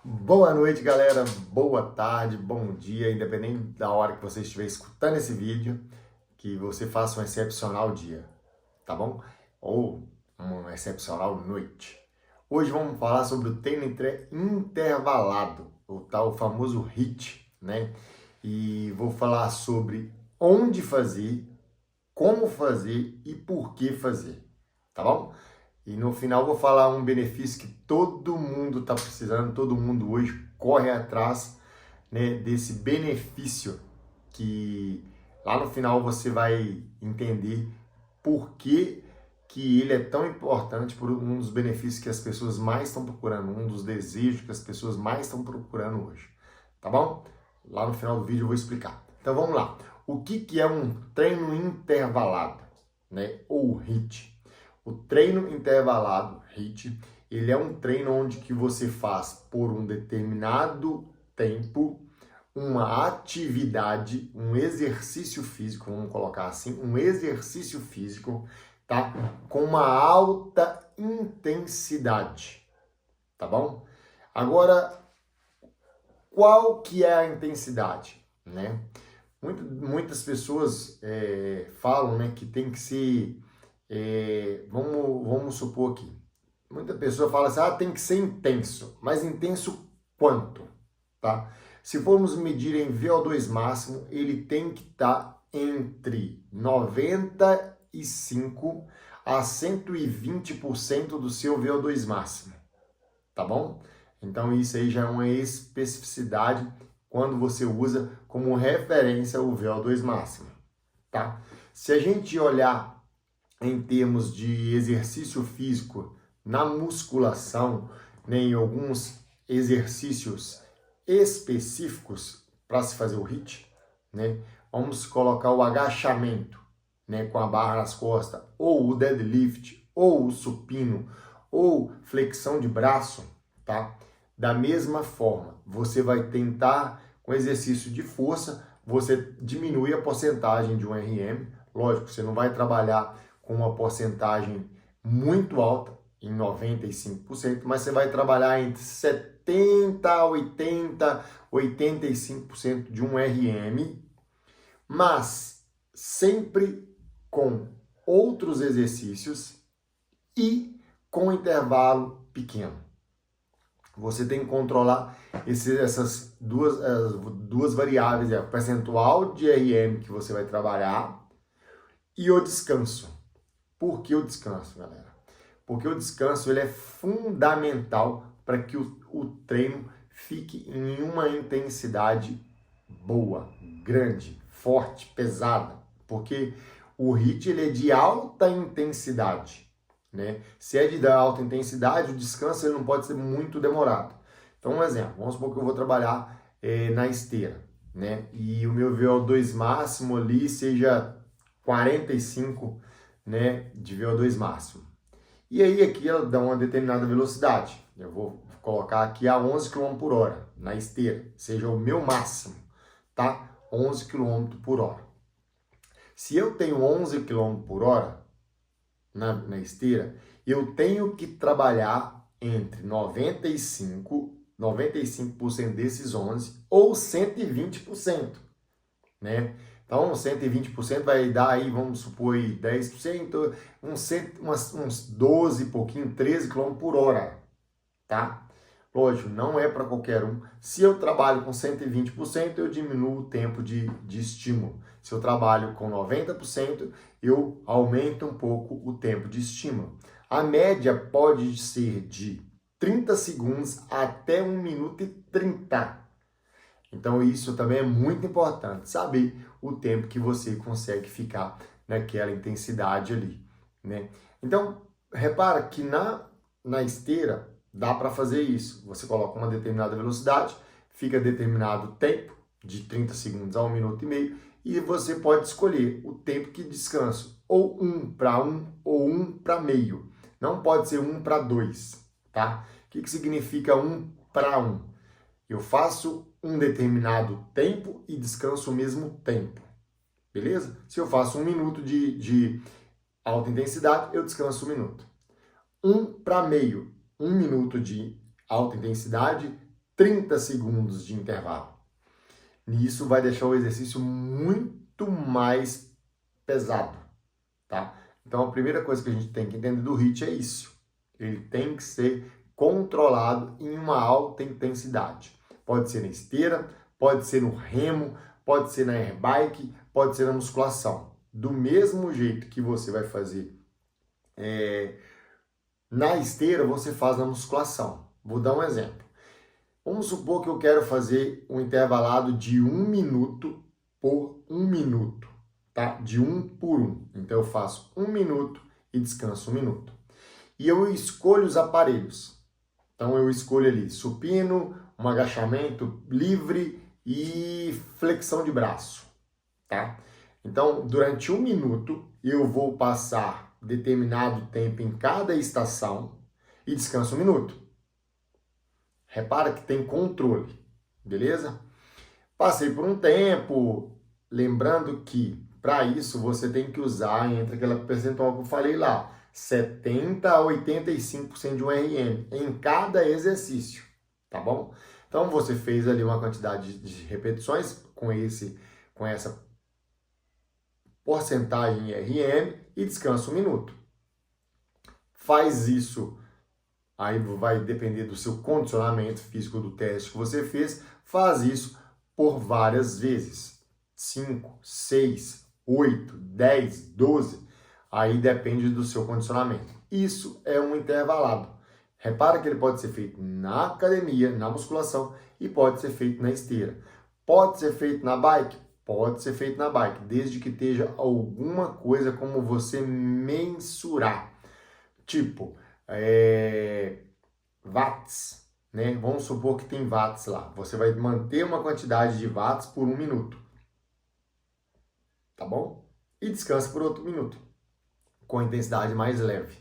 Boa noite, galera. Boa tarde, bom dia, independente da hora que você estiver escutando esse vídeo, que você faça um excepcional dia, tá bom? Ou uma excepcional noite. Hoje vamos falar sobre o treino intervalado, o tal famoso HIIT, né? E vou falar sobre onde fazer, como fazer e por que fazer, tá bom? E no final vou falar um benefício que todo mundo está precisando, todo mundo hoje corre atrás, né, desse benefício que lá no final você vai entender por que ele é tão importante, por um dos benefícios que as pessoas mais estão procurando, um dos desejos que as pessoas mais estão procurando hoje, tá bom? Lá no final do vídeo eu vou explicar. Então vamos lá. O que é um treino intervalado, né, ou HIIT? O treino intervalado, HIIT, ele é um treino onde que você faz por um determinado tempo uma atividade, um exercício físico, vamos colocar assim, um exercício físico, tá? Com uma alta intensidade, tá bom? Agora, qual que é a intensidade, né? Muitas pessoas falam, né, que tem que ser vamos supor aqui. Muita pessoa fala assim, tem que ser intenso. Mas intenso quanto? Tá? Se formos medir em VO2 máximo, ele tem que estar entre 95 a 120% do seu VO2 máximo. Tá bom? Então isso aí já é uma especificidade quando você usa como referência o VO2 máximo. Tá? Se a gente olhar em termos de exercício físico na musculação, né, em alguns exercícios específicos para se fazer o HIIT, né? Vamos colocar o agachamento, né, com a barra nas costas, ou o deadlift, ou o supino, ou flexão de braço, tá? Da mesma forma, você vai tentar, com exercício de força, você diminui a porcentagem de um RM. Lógico, você não vai trabalhar com uma porcentagem muito alta, em 95%, mas você vai trabalhar entre 70, 80, 85% de um RM, mas sempre com outros exercícios e com intervalo pequeno. Você tem que controlar essas duas variáveis, o percentual de RM que você vai trabalhar e o descanso. Por que o descanso, galera? Porque o descanso ele é fundamental para que o treino fique em uma intensidade boa, grande, forte, pesada. Porque o HIIT ele é de alta intensidade, né? Se é de alta intensidade, o descanso ele não pode ser muito demorado. Então, um exemplo, vamos supor que eu vou trabalhar na esteira, né? E o meu VO2 máximo ali seja 45, né, de VO2 máximo. E aí aqui ela dá uma determinada velocidade. Eu vou colocar aqui a 11 km por hora na esteira, seja o meu máximo, tá? 11 km por hora. Se eu tenho 11 km por hora na esteira, eu tenho que trabalhar entre 95% desses 11 ou 120%, né? Então, 120% vai dar aí, vamos supor, aí 10%, uns 12 e pouquinho, 13 km por hora, tá? Lógico, não é para qualquer um. Se eu trabalho com 120%, eu diminuo o tempo de estímulo. Se eu trabalho com 90%, eu aumento um pouco o tempo de estímulo. A média pode ser de 30 segundos até 1 minuto e 30. Então isso também é muito importante, saber o tempo que você consegue ficar naquela intensidade ali, né? Então, repara que na esteira dá para fazer isso. Você coloca uma determinada velocidade, fica determinado tempo, de 30 segundos a 1 minuto e meio, e você pode escolher o tempo que descanso, ou 1 para 1 ou 1 para meio. Não pode ser 1 para 2, tá? O que significa 1 para 1? Eu faço um determinado tempo e descanso o mesmo tempo, beleza? Se eu faço 1 minuto de alta intensidade, eu descanso 1 minuto. 1 para meio, 1 minuto de alta intensidade, 30 segundos de intervalo. E isso vai deixar o exercício muito mais pesado, tá? Então, a primeira coisa que a gente tem que entender do HIIT é isso. Ele tem que ser controlado em uma alta intensidade. Pode ser na esteira, pode ser no remo, pode ser na airbike, pode ser na musculação. Do mesmo jeito que você vai fazer na esteira, você faz na musculação. Vou dar um exemplo. Vamos supor que eu quero fazer um intervalado de 1 minuto por 1 minuto, tá? De 1 por 1. Então eu faço 1 minuto e descanso 1 minuto. E eu escolho os aparelhos. Então eu escolho ali supino, um agachamento livre e flexão de braço, tá? Então durante 1 minuto eu vou passar determinado tempo em cada estação e descanso 1 minuto. Repara que tem controle, beleza? Passei por um tempo, lembrando que para isso você tem que usar entre aquela percentual que eu falei lá, 70 a 85% de um RM em cada exercício, tá bom? Então você fez ali uma quantidade de repetições com essa porcentagem em RM e descansa 1 minuto. Faz isso. Aí vai depender do seu condicionamento físico do teste que você fez. Faz isso por várias vezes. 5, 6, 8, 10, 12. Aí depende do seu condicionamento. Isso é um intervalado. Repara que ele pode ser feito na academia, na musculação e pode ser feito na esteira. Pode ser feito na bike? Pode ser feito na bike, desde que esteja alguma coisa como você mensurar. Tipo, watts, né? Vamos supor que tem watts lá. Você vai manter uma quantidade de watts por 1 minuto, tá bom? E descansa por outro minuto, com a intensidade mais leve.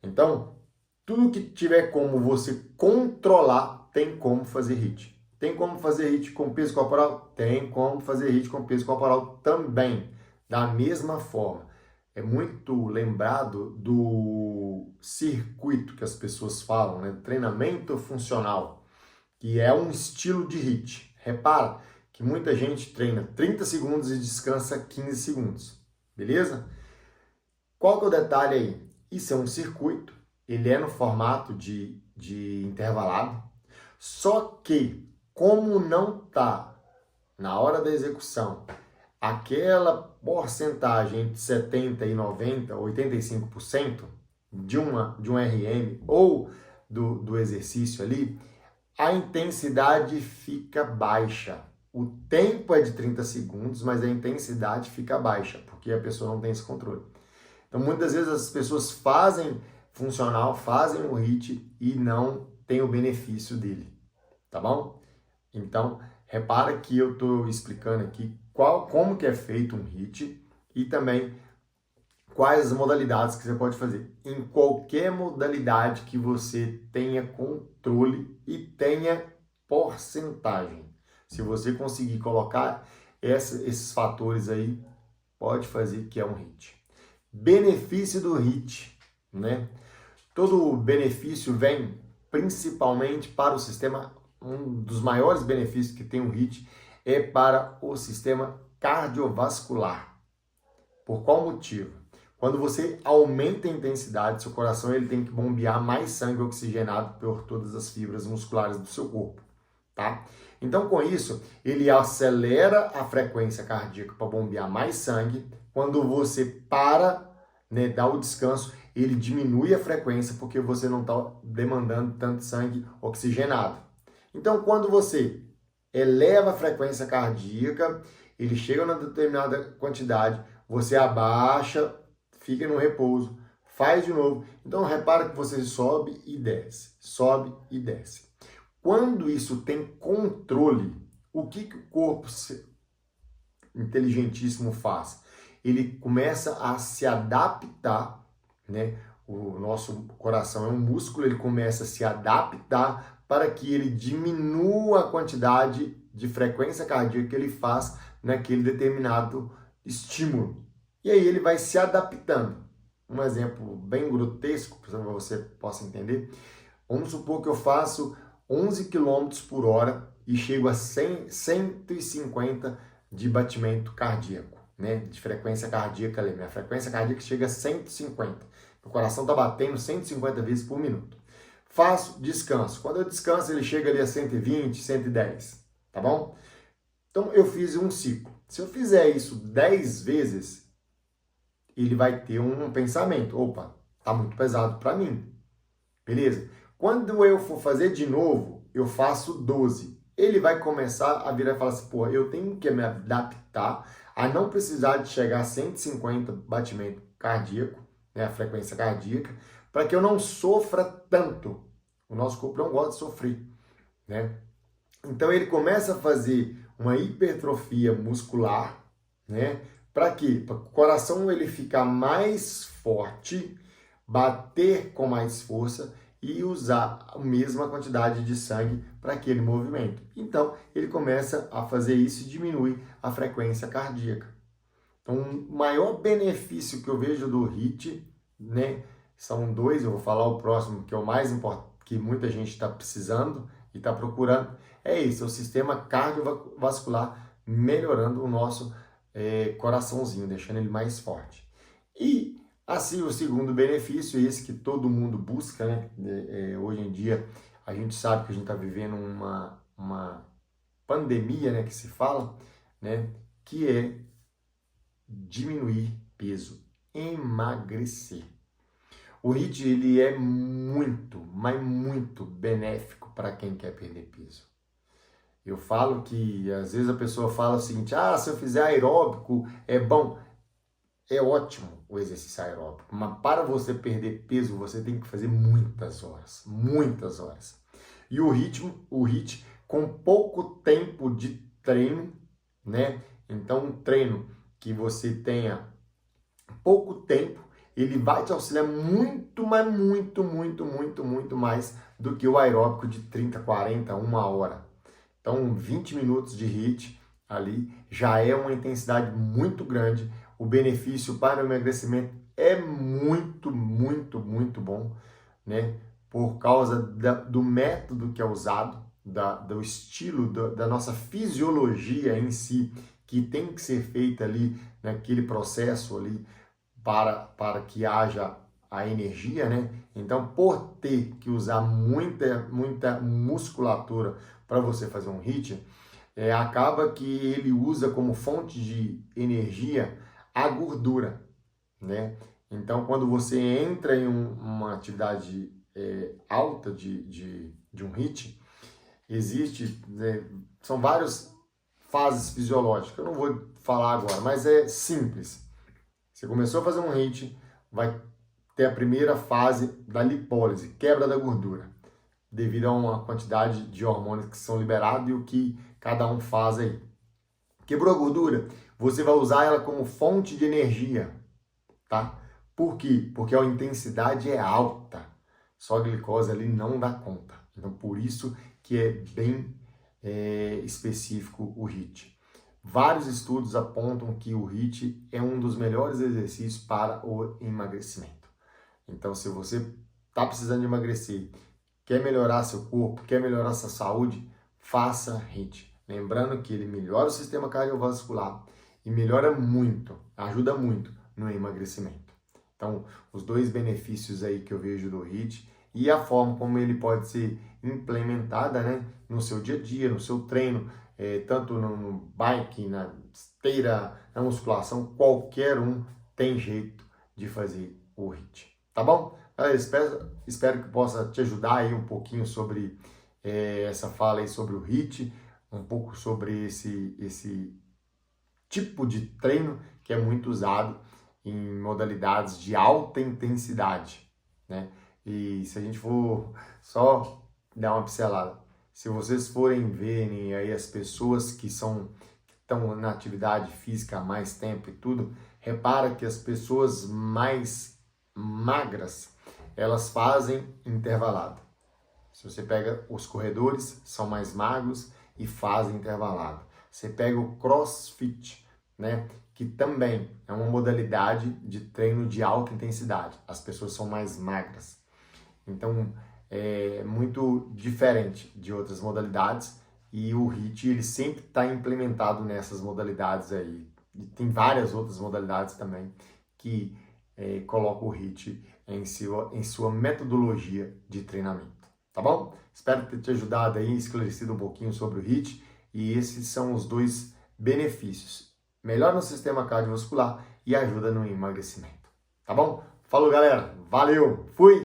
Então, tudo que tiver como você controlar, tem como fazer HIIT. Tem como fazer HIIT com peso corporal? Tem como fazer HIIT com peso corporal também, da mesma forma. É muito lembrado do circuito que as pessoas falam, né? Treinamento funcional, que é um estilo de HIIT. Repara que muita gente treina 30 segundos e descansa 15 segundos, beleza? Qual que é o detalhe aí? Isso é um circuito, ele é no formato de intervalado, só que como não está na hora da execução aquela porcentagem entre 70 e 90, 85% de um RM ou do exercício ali, a intensidade fica baixa. O tempo é de 30 segundos, mas a intensidade fica baixa, porque a pessoa não tem esse controle. Então, muitas vezes as pessoas fazem funcional, fazem o HIIT e não tem o benefício dele, tá bom? Então, repara que eu estou explicando aqui como que é feito um HIIT e também quais as modalidades que você pode fazer. Em qualquer modalidade que você tenha controle e tenha porcentagem. Se você conseguir colocar esses fatores aí, pode fazer que é um HIIT. Benefício do HIIT, né? Todo benefício vem principalmente para o sistema. Um dos maiores benefícios que tem o HIIT é para o sistema cardiovascular. Por qual motivo? Quando você aumenta a intensidade, seu coração ele tem que bombear mais sangue oxigenado por todas as fibras musculares do seu corpo, tá? Então, com isso, ele acelera a frequência cardíaca para bombear mais sangue. Quando você para, né, dá o descanso, ele diminui a frequência porque você não está demandando tanto sangue oxigenado. Então, quando você eleva a frequência cardíaca, ele chega a uma determinada quantidade, você abaixa, fica no repouso, faz de novo. Então, repara que você sobe e desce, sobe e desce. Quando isso tem controle, o que o corpo inteligentíssimo faz? Ele começa a se adaptar, né? O nosso coração é um músculo, ele começa a se adaptar para que ele diminua a quantidade de frequência cardíaca que ele faz naquele determinado estímulo. E aí ele vai se adaptando. Um exemplo bem grotesco, para que você possa entender. Vamos supor que eu faço 11 quilômetros por hora e chego a 150 de batimento cardíaco, né? De frequência cardíaca ali. Minha frequência cardíaca chega a 150. O coração está batendo 150 vezes por minuto. Faço, descanso. Quando eu descanso, ele chega ali a 120, 110, tá bom? Então, eu fiz um ciclo. Se eu fizer isso 10 vezes, ele vai ter um pensamento. Opa, tá muito pesado para mim. Beleza? Quando eu for fazer de novo, eu faço 12. Ele vai começar a virar e falar assim, pô, eu tenho que me adaptar a não precisar de chegar a 150 batimento cardíaco, né, a frequência cardíaca, para que eu não sofra tanto. O nosso corpo não gosta de sofrer, né? Então ele começa a fazer uma hipertrofia muscular, né? Para quê? Para o coração ele ficar mais forte, bater com mais força e usar a mesma quantidade de sangue para aquele movimento. Então ele começa a fazer isso e diminui a frequência cardíaca. Então, o maior benefício que eu vejo do HIIT, né, são dois, eu vou falar o próximo, que é o mais importante, que muita gente está precisando e está procurando, é esse, é o sistema cardiovascular melhorando o nosso coraçãozinho, deixando ele mais forte. E, assim, o segundo benefício, esse que todo mundo busca, né, hoje em dia, a gente sabe que a gente está vivendo uma pandemia, né, que se fala, né, que é diminuir peso, emagrecer. O HIIT ele é muito, mas muito benéfico para quem quer perder peso. Eu falo que às vezes a pessoa fala o seguinte, se eu fizer aeróbico é bom. É ótimo o exercício aeróbico, mas para você perder peso você tem que fazer muitas horas, muitas horas. E o HIIT com pouco tempo de treino, né? Então um treino que você tenha pouco tempo, ele vai te auxiliar muito, mas muito mais do que o aeróbico de 30, 40, 1 hora. Então, 20 minutos de HIIT ali já é uma intensidade muito grande. O benefício para o emagrecimento é muito bom, né? Por causa do método que é usado, do estilo, da nossa fisiologia em si, que tem que ser feita ali naquele processo ali para que haja a energia, né? Então, por ter que usar muita musculatura para você fazer um HIIT, acaba que ele usa como fonte de energia a gordura, né? Então, quando você entra em uma atividade alta de um HIIT, existe, né, são várias fases fisiológicas. Eu não vou falar agora, mas é simples. Você começou a fazer um HIIT, vai ter a primeira fase da lipólise, quebra da gordura, devido a uma quantidade de hormônios que são liberados e o que cada um faz aí. Quebrou a gordura, você vai usar ela como fonte de energia, tá? Por quê? Porque a intensidade é alta, só a glicose ali não dá conta. Então, por isso que é bem específico o HIIT. Vários estudos apontam que o HIIT é um dos melhores exercícios para o emagrecimento. Então, se você está precisando de emagrecer, quer melhorar seu corpo, quer melhorar sua saúde, faça HIIT. Lembrando que ele melhora o sistema cardiovascular e melhora muito, ajuda muito no emagrecimento. Então, os dois benefícios aí que eu vejo do HIIT e a forma como ele pode ser implementada, né, no seu dia a dia, no seu treino, tanto no bike, na esteira, na musculação, qualquer um tem jeito de fazer o HIIT. Tá bom? Espero que possa te ajudar aí um pouquinho sobre essa fala aí sobre o HIIT, um pouco sobre esse tipo de treino que é muito usado em modalidades de alta intensidade, né? E se a gente for só dar uma pincelada, se vocês forem verem aí as pessoas que estão na atividade física há mais tempo e tudo, repara que as pessoas mais magras, elas fazem intervalado. Se você pega os corredores, são mais magros e fazem intervalado. Você pega o CrossFit, né, que também é uma modalidade de treino de alta intensidade. As pessoas são mais magras. Então, muito diferente de outras modalidades, e o HIIT ele sempre está implementado nessas modalidades aí. E tem várias outras modalidades também que colocam o HIIT em sua metodologia de treinamento, tá bom? Espero ter te ajudado aí, esclarecido um pouquinho sobre o HIIT, e esses são os dois benefícios: melhora no sistema cardiovascular e ajuda no emagrecimento, tá bom? Falou, galera, valeu, fui!